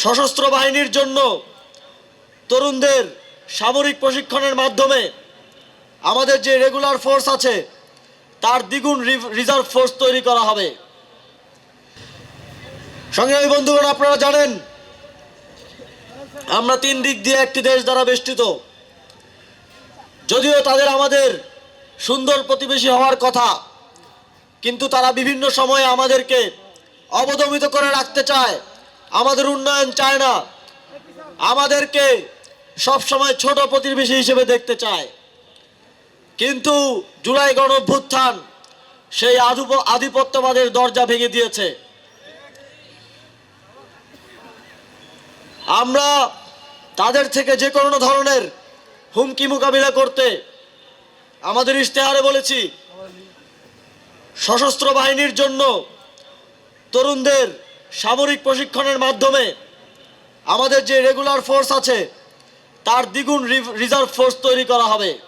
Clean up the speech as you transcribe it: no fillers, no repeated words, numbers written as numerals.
সশস্ত্র বাহিনীর জন্য তরুণদের সামরিক প্রশিক্ষণের মাধ্যমে আমাদের যে রেগুলার ফোর্স আছে তার দ্বিগুণ রিজার্ভ ফোর্স তৈরি করা হবে। সংগ্রামী বন্ধুগণ, আপনারা জানেন আমরা তিন দিক দিয়ে একটি দেশ দ্বারা বেষ্টিত। যদিও তাদের আমাদের সুন্দর প্রতিবেশী হওয়ার কথা, কিন্তু তারা বিভিন্ন সময়ে আমাদেরকে অবদমিত করে রাখতে চায়, আমাদের উন্নয়ন চায় না, আমাদেরকে সবসময় ছোট প্রতিবেশী হিসেবে দেখতে চায়। কিন্তু জুলাই গণঅভ্যুত্থান সেই আধিপত্যবাদের দরজা ভেঙে দিয়েছে। আমরা তাদের থেকে যে কোনো ধরনের হুমকি মোকাবিলা করতে আমাদের ইশতেহারে বলেছি, সশস্ত্র বাহিনীর জন্য তরুণদের সামরিক প্রশিক্ষণের মাধ্যমে আমাদের যে রেগুলার ফোর্স আছে তার দ্বিগুণ রিজার্ভ ফোর্স তৈরি করা হবে।